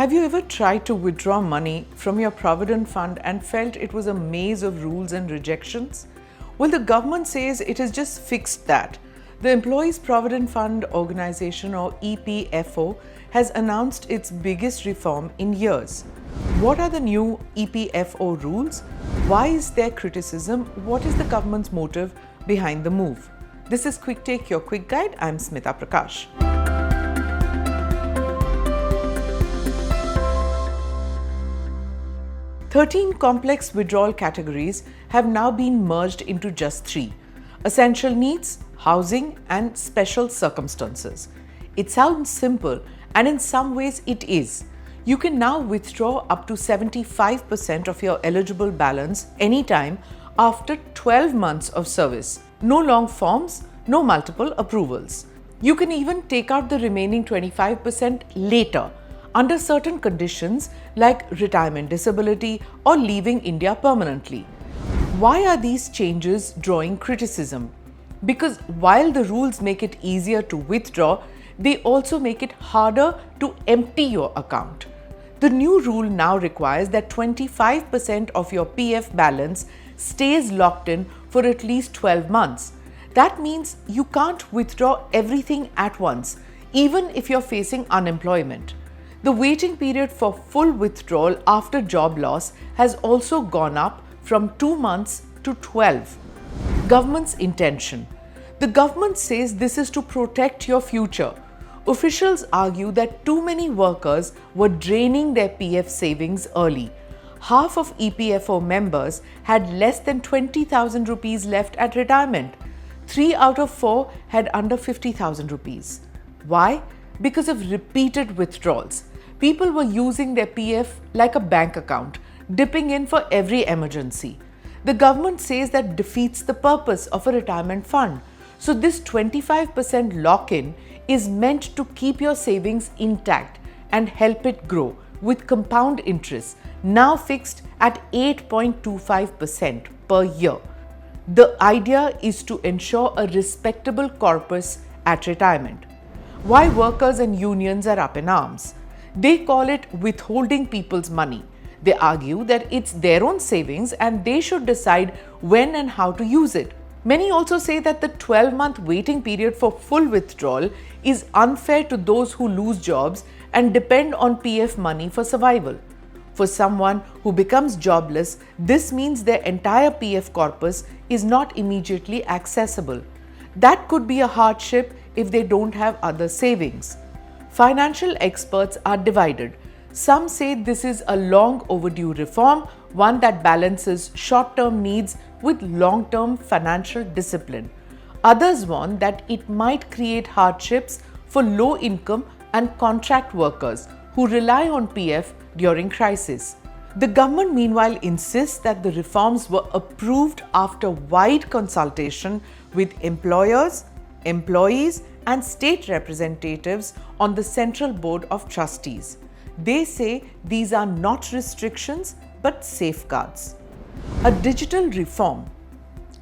Have you ever tried to withdraw money from your provident fund and felt it was a maze of rules and rejections? Well, the government says it has just fixed that. The Employees Provident Fund Organization, or EPFO, has announced its biggest reform in years. What are the new EPFO rules? Why is there criticism? What is the government's motive behind the move? This is Quick Take, your quick guide. I'm Smita Prakash. 13 complex withdrawal categories have now been merged into just 3: essential needs, housing, and special circumstances. It sounds simple, and in some ways it is. You can now withdraw up to 75% of your eligible balance anytime after 12 months of service. No long forms, no multiple approvals. You can even take out the remaining 25% later, under certain conditions like retirement disability or leaving India permanently. Why are these changes drawing criticism? Because while the rules make it easier to withdraw, they also make it harder to empty your account. The new rule now requires that 25% of your PF balance stays locked in for at least 12 months. That means you can't withdraw everything at once, even if you're facing unemployment. The waiting period for full withdrawal after job loss has also gone up from 2 months to 12. Government's intention. The government says this is to protect your future. Officials argue that too many workers were draining their PF savings early. Half of EPFO members had less than 20,000 rupees left at retirement. 3 out of 4 had under 50,000 rupees. Why? Because of repeated withdrawals. People were using their PF like a bank account, dipping in for every emergency. The government says that defeats the purpose of a retirement fund. So this 25% lock-in is meant to keep your savings intact and help it grow with compound interest, now fixed at 8.25% per year. The idea is to ensure a respectable corpus at retirement. Why workers and unions are up in arms? They call it withholding people's money. They argue that it's their own savings and they should decide when and how to use it. Many also say that the 12-month waiting period for full withdrawal is unfair to those who lose jobs and depend on PF money for survival. For someone who becomes jobless, this means their entire PF corpus is not immediately accessible. That could be a hardship if they don't have other savings. Financial experts are divided. Some say this is a long overdue reform, one that balances short-term needs with long-term financial discipline. Others warn that it might create hardships for low-income and contract workers who rely on PF during crisis. The government meanwhile insists that the reforms were approved after wide consultation with employers, employees, and state representatives on the Central Board of Trustees. They say these are not restrictions but safeguards. A digital reform.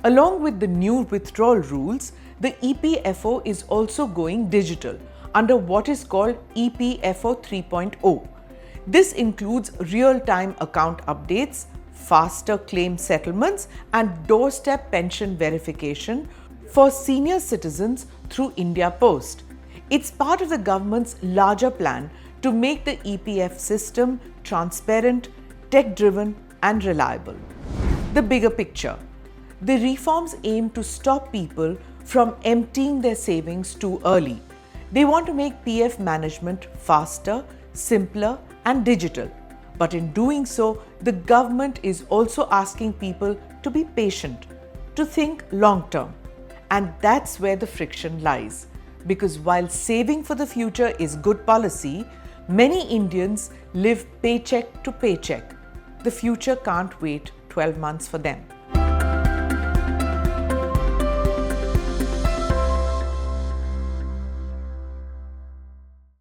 Along with the new withdrawal rules, the EPFO is also going digital under what is called EPFO 3.0. This includes real-time account updates, faster claim settlements, and doorstep pension verification for senior citizens through India Post. It's part of the government's larger plan to make the EPF system transparent, tech-driven, and reliable. The bigger picture. The reforms aim to stop people from emptying their savings too early. They want to make PF management faster, simpler, and digital. But in doing so, the government is also asking people to be patient, to think long-term. And that's where the friction lies. Because while saving for the future is good policy, many Indians live paycheck to paycheck. The future can't wait 12 months for them.